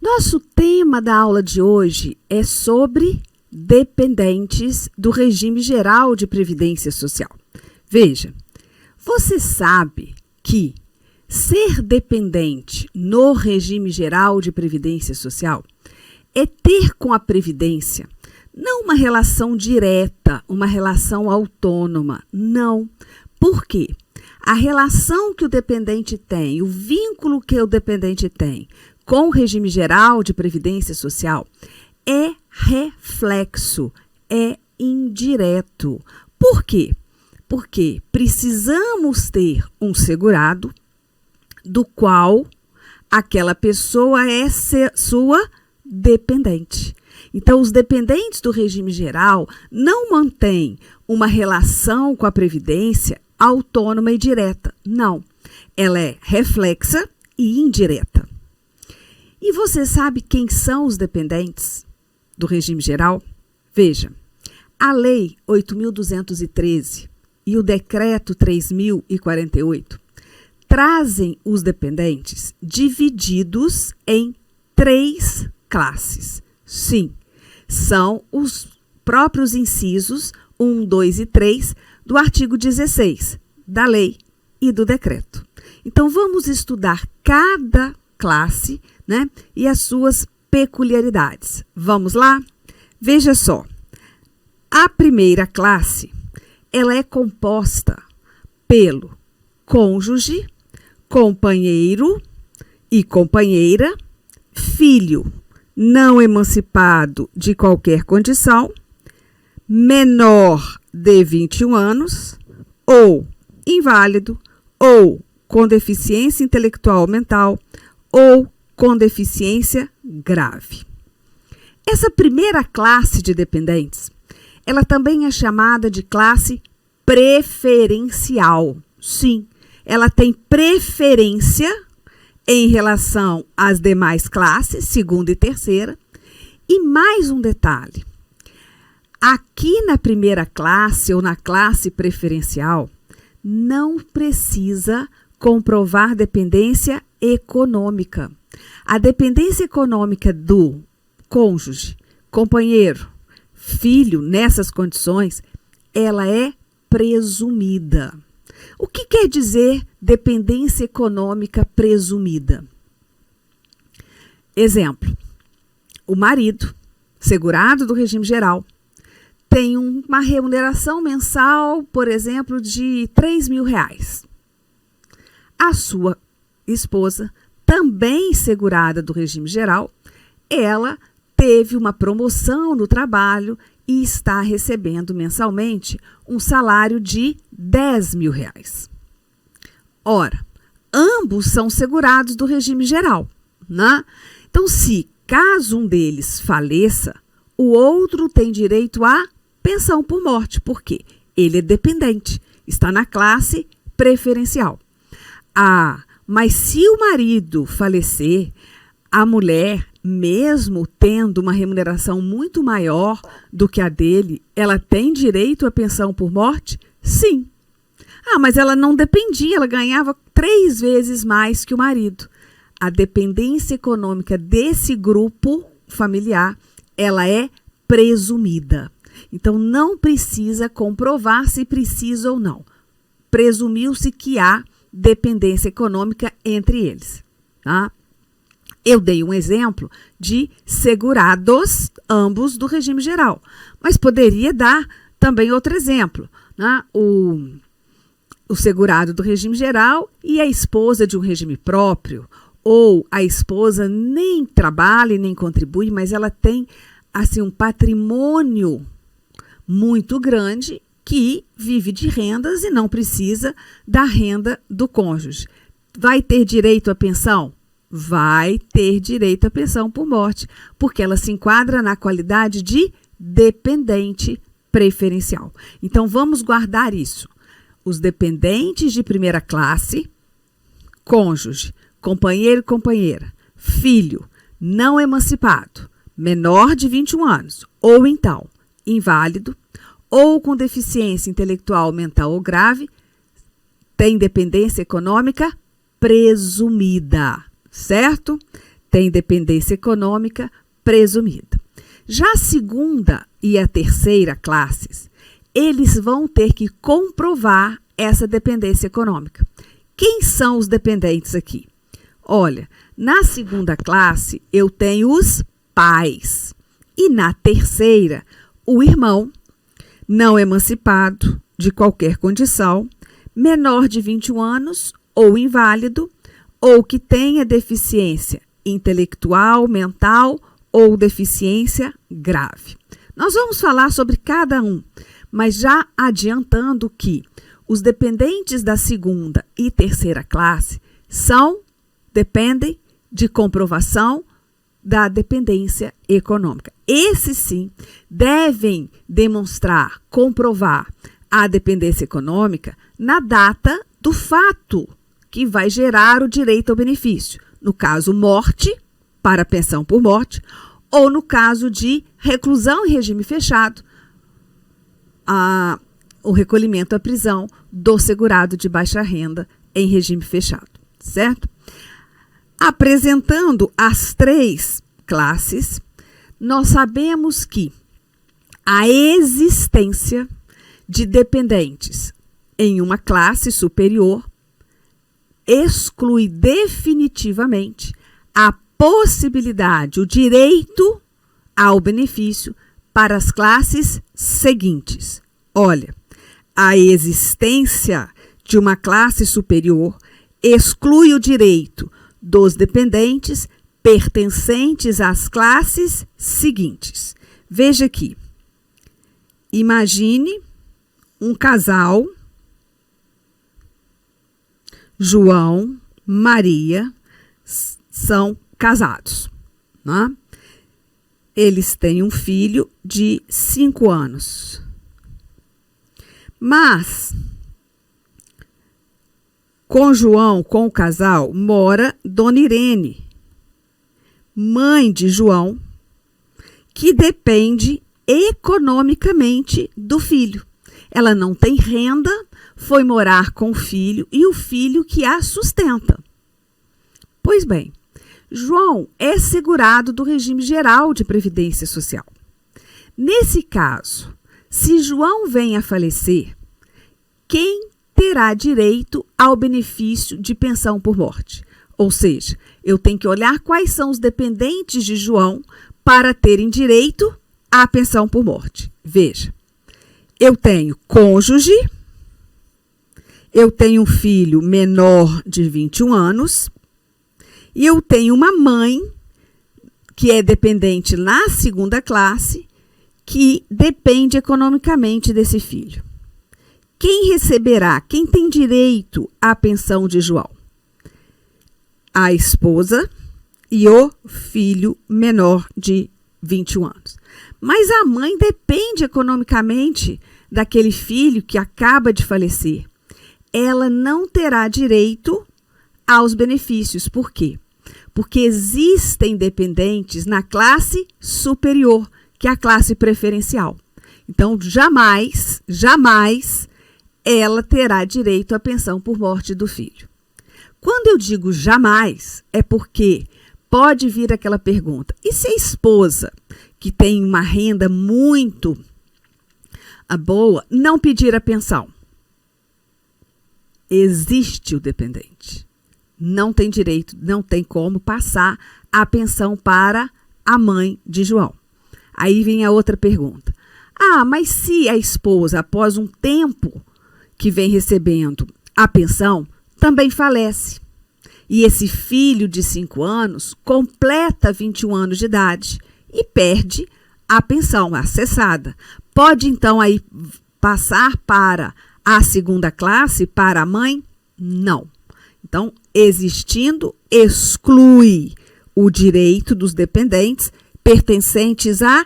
Nosso tema da aula de hoje é sobre dependentes do regime geral de previdência social. Veja, você sabe que ser dependente no regime geral de previdência social é ter com a previdência não uma relação direta, uma relação autônoma, não. Por quê? A relação que o dependente tem, o vínculo que o dependente tem com o regime geral de previdência social é reflexo, é indireto. Por quê? Porque precisamos ter um segurado do qual aquela pessoa é sua dependente. Então, os dependentes do regime geral não mantêm uma relação com a previdência autônoma e direta. Não. Ela é reflexa e indireta. E você sabe quem são os dependentes do regime geral? Veja, a Lei 8.213 e o Decreto 3.048 trazem os dependentes divididos em 3 classes. Sim, são os próprios incisos 1, 2 e 3 do artigo 16 da lei e do decreto. Então, vamos estudar cada classe, né, e as suas peculiaridades. Vamos lá? Veja só, a primeira classe, ela é composta pelo cônjuge, companheiro e companheira, filho não emancipado de qualquer condição, menor de 21 anos, ou inválido, ou com deficiência intelectual mental, ou com deficiência grave. Essa primeira classe de dependentes, ela também é chamada de classe preferencial. Sim, ela tem preferência em relação às demais classes, segunda e terceira. E mais um detalhe, aqui na primeira classe ou na classe preferencial, não precisa comprovar dependência econômica. A dependência econômica do cônjuge, companheiro, filho, nessas condições, ela é presumida. O que quer dizer dependência econômica presumida? Exemplo, o marido, segurado do regime geral, tem uma remuneração mensal, por exemplo, de R$3.000. A sua esposa, também segurada do regime geral, ela teve uma promoção no trabalho e está recebendo mensalmente um salário de R$10.000. Ora, ambos são segurados do regime geral, né? Então, se caso um deles faleça, o outro tem direito à pensão por morte, porque ele é dependente, está na classe preferencial. Mas se o marido falecer, a mulher, mesmo tendo uma remuneração muito maior do que a dele, ela tem direito à pensão por morte? Sim. Mas ela não dependia, ela ganhava 3 vezes mais que o marido. A dependência econômica desse grupo familiar, ela é presumida. Então, não precisa comprovar se precisa ou não. Presumiu-se que há dependência econômica entre eles, tá? Eu dei um exemplo de segurados, ambos do regime geral, mas poderia dar também outro exemplo, né? O segurado do regime geral e a esposa de um regime próprio, ou a esposa nem trabalha e nem contribui, mas ela tem assim, um patrimônio muito grande que vive de rendas e não precisa da renda do cônjuge. Vai ter direito à pensão? Vai ter direito à pensão por morte, porque ela se enquadra na qualidade de dependente preferencial. Então, vamos guardar isso. Os dependentes de primeira classe, cônjuge, companheiro e companheira, filho, não emancipado, menor de 21 anos, ou então inválido, ou com deficiência intelectual, mental ou grave, tem dependência econômica presumida, certo? tem dependência econômica presumida. Já a segunda e a terceira classes, eles vão ter que comprovar essa dependência econômica. Quem são os dependentes aqui? Olha, na segunda classe eu tenho os pais e na terceira o irmão não emancipado de qualquer condição, menor de 21 anos ou inválido ou que tenha deficiência intelectual, mental ou deficiência grave. Nós vamos falar sobre cada um, mas já adiantando que os dependentes da segunda e terceira classe dependem de comprovação da dependência econômica. Esses sim devem demonstrar, comprovar a dependência econômica na data do fato que vai gerar o direito ao benefício. No caso, morte, para pensão por morte, ou no caso de reclusão em regime fechado, o recolhimento à prisão do segurado de baixa renda em regime fechado, certo? Apresentando as três classes, nós sabemos que a existência de dependentes em uma classe superior exclui definitivamente a possibilidade, o direito ao benefício para as classes seguintes. Olha, a existência de uma classe superior exclui o direito dos dependentes pertencentes às classes seguintes. Veja aqui. Imagine um casal, João, Maria, são casados, né? Eles têm um filho de 5 anos. Mas, com João, com o casal, mora Dona Irene, mãe de João, que depende economicamente do filho. Ela não tem renda, foi morar com o filho e o filho que a sustenta. Pois bem, João é segurado do regime geral de previdência social. Nesse caso, se João vem a falecer, quem terá direito ao benefício de pensão por morte? Ou seja, eu tenho que olhar quais são os dependentes de João para terem direito à pensão por morte. Veja, eu tenho cônjuge, eu tenho um filho menor de 21 anos e eu tenho uma mãe que é dependente na segunda classe, que depende economicamente desse filho. Quem receberá, quem tem direito à pensão de João? A esposa e o filho menor de 21 anos. Mas a mãe depende economicamente daquele filho que acaba de falecer. Ela não terá direito aos benefícios. Por quê? Porque existem dependentes na classe superior, que é a classe preferencial. Então, jamais ela terá direito à pensão por morte do filho. Quando eu digo jamais, é porque pode vir aquela pergunta: e se a esposa, que tem uma renda muito boa, não pedir a pensão? Existe o dependente. Não tem direito, não tem como passar a pensão para a mãe de João. Aí vem a outra pergunta. Mas se a esposa, após um tempo que vem recebendo a pensão, também falece, e esse filho de 5 anos completa 21 anos de idade e perde a pensão, a cessada, pode então aí passar para a segunda classe, para a mãe? Não. Então, existindo, exclui o direito dos dependentes pertencentes à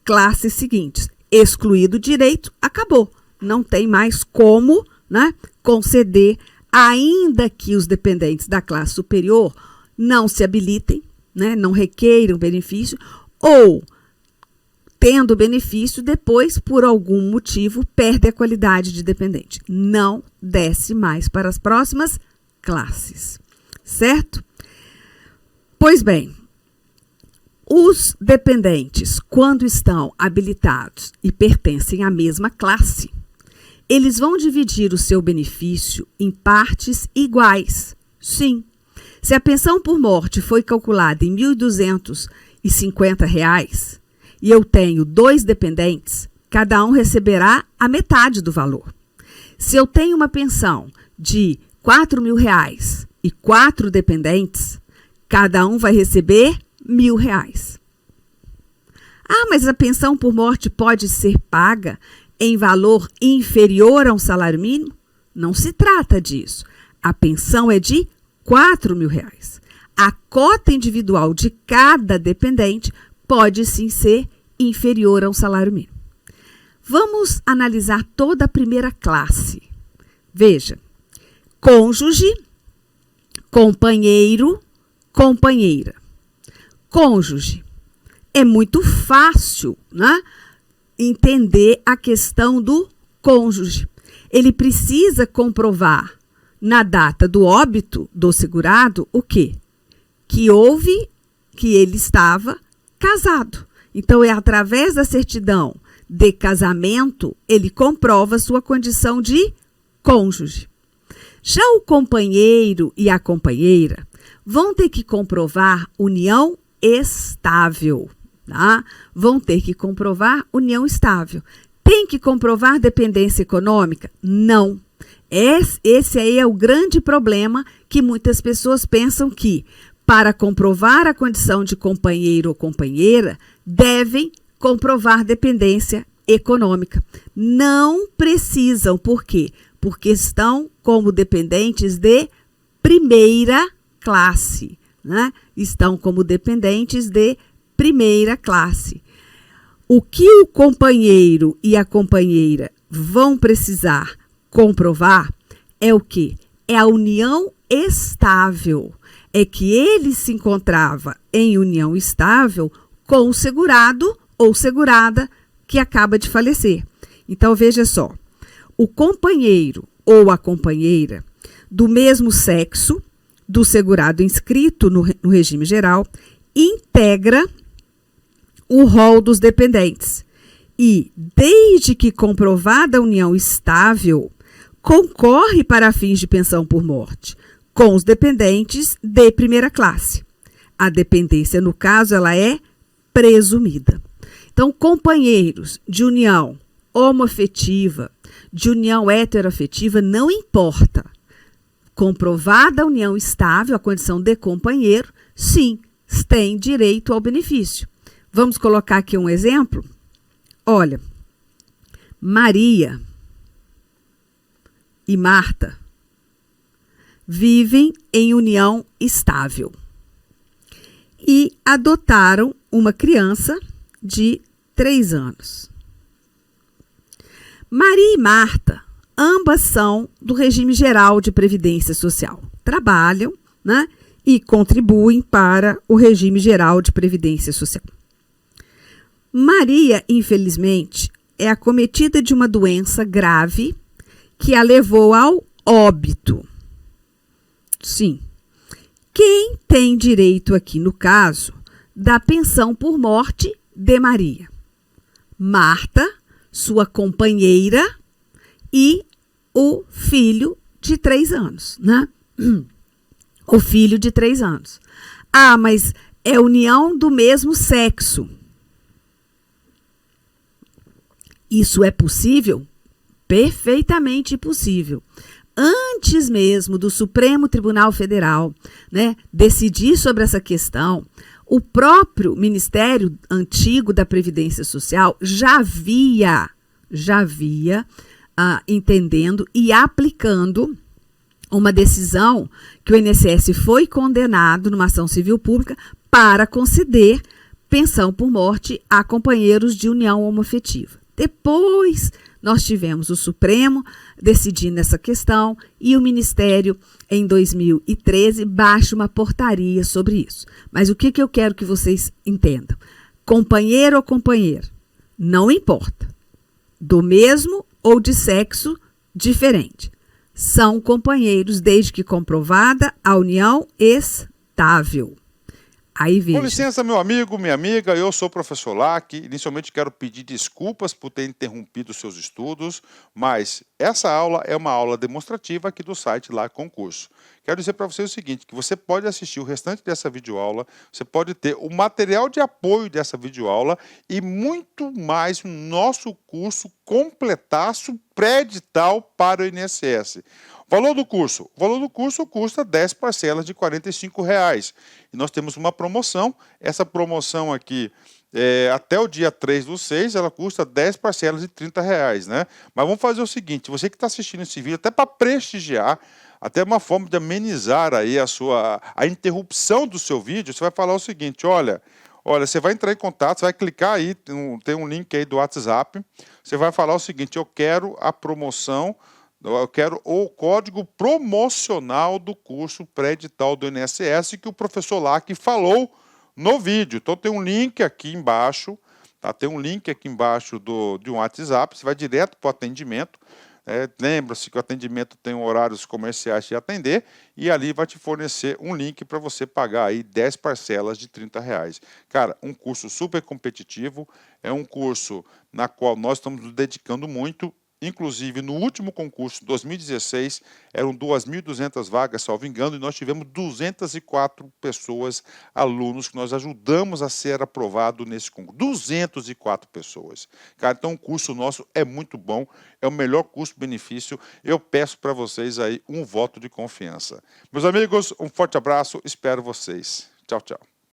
classe seguinte. Excluído o direito, acabou. Não tem mais como, né, conceder, ainda que os dependentes da classe superior não se habilitem, né, não requeiram benefício, ou, tendo benefício, depois, por algum motivo, perde a qualidade de dependente. Não desce mais para as próximas classes, certo? Pois bem, Os dependentes, quando estão habilitados e pertencem à mesma classe, eles vão dividir o seu benefício em partes iguais. Sim, se a pensão por morte foi calculada em R$ 1.250 e eu tenho 2 dependentes, cada um receberá a metade do valor. Se eu tenho uma pensão de R$ 4.000 e 4 dependentes, cada um vai receber R$ 1.000. Ah, mas a pensão por morte pode ser paga em valor inferior a um salário mínimo? Não se trata disso. A pensão é de R$ 4.000. A cota individual de cada dependente pode sim ser inferior a um salário mínimo. Vamos analisar toda a primeira classe. Veja, cônjuge, companheiro, companheira. Cônjuge. É muito fácil, né, entender a questão do cônjuge. Ele precisa comprovar na data do óbito do segurado o quê? Que ele estava casado. Então, é através da certidão de casamento, ele comprova sua condição de cônjuge. Já o companheiro e a companheira vão ter que comprovar união estável, tá? Vão ter que comprovar união estável. Tem que comprovar dependência econômica? Não. Esse aí é o grande problema que muitas pessoas pensam que, para comprovar a condição de companheiro ou companheira, devem comprovar dependência econômica. Não precisam. Por quê? Porque estão como dependentes de primeira classe, né? Estão como dependentes de primeira classe. O que o companheiro e a companheira vão precisar comprovar é o quê? É a união estável. É que ele se encontrava em união estável com o segurado ou segurada que acaba de falecer. Então, veja só, o companheiro ou a companheira do mesmo sexo do segurado inscrito no regime geral integra o rol dos dependentes e, desde que comprovada a união estável, concorre para fins de pensão por morte com os dependentes de primeira classe. A dependência, no caso, ela é presumida. Então, companheiros de união homoafetiva, de união heteroafetiva, não importa. Comprovada a união estável, a condição de companheiro, sim, tem direito ao benefício. Vamos colocar aqui um exemplo? Olha, Maria e Marta vivem em união estável e adotaram uma criança de 3 anos. Maria e Marta, ambas são do regime geral de previdência social. Trabalham, né, e contribuem para o regime geral de previdência social. Maria, infelizmente, é acometida de uma doença grave que a levou ao óbito. Sim. Quem tem direito aqui, no caso, da pensão por morte de Maria? Marta, sua companheira e o filho de 3 anos, né? O filho de 3 anos. Ah, mas é união do mesmo sexo. Isso é possível? Perfeitamente possível. Antes mesmo do Supremo Tribunal Federal, né, decidir sobre essa questão, o próprio Ministério antigo da Previdência Social já via entendendo e aplicando uma decisão que o INSS foi condenado numa ação civil pública para conceder pensão por morte a companheiros de união homoafetiva. Depois, nós tivemos o Supremo decidindo essa questão e o Ministério, em 2013, baixa uma portaria sobre isso. Mas o que eu quero que vocês entendam? Companheiro ou companheira, não importa. Do mesmo ou de sexo diferente. São companheiros desde que comprovada a união estável. Aí Com veja. licença, meu amigo, minha amiga, eu sou o professor Lac. Inicialmente quero pedir desculpas por ter interrompido os seus estudos, mas essa aula é uma aula demonstrativa aqui do site Lac Concurso. Quero dizer para você o seguinte, que você pode assistir o restante dessa videoaula, você pode ter o material de apoio dessa videoaula e muito mais no nosso curso completaço pré-edital para o INSS. Valor do curso? O valor do curso custa 10 parcelas de R$ 45,00. E nós temos uma promoção. Essa promoção aqui, até o dia 3/6, ela custa 10 parcelas de R$ 30,00, né? Mas vamos fazer o seguinte, você que está assistindo esse vídeo, até para prestigiar, até uma forma de amenizar aí a interrupção do seu vídeo, você vai falar o seguinte, olha, você vai entrar em contato, você vai clicar aí, tem um link aí do WhatsApp, você vai falar o seguinte, eu quero a promoção, eu quero o código promocional do curso pré-edital do INSS que o professor Lac falou no vídeo. Então tem um link aqui embaixo, tá? Tem um link aqui embaixo de um WhatsApp, você vai direto para o atendimento. Lembra-se que o atendimento tem horários comerciais de atender e ali vai te fornecer um link para você pagar aí 10 parcelas de R$ 30,00. Cara, um curso super competitivo, é um curso na qual nós estamos nos dedicando muito. Inclusive, no último concurso, 2016, eram 2.200 vagas, salvo engano, e nós tivemos 204 pessoas, alunos, que nós ajudamos a ser aprovado nesse concurso. 204 pessoas. Cara, então o curso nosso é muito bom, é o melhor custo-benefício. Eu peço para vocês aí um voto de confiança. Meus amigos, um forte abraço, espero vocês. Tchau, tchau.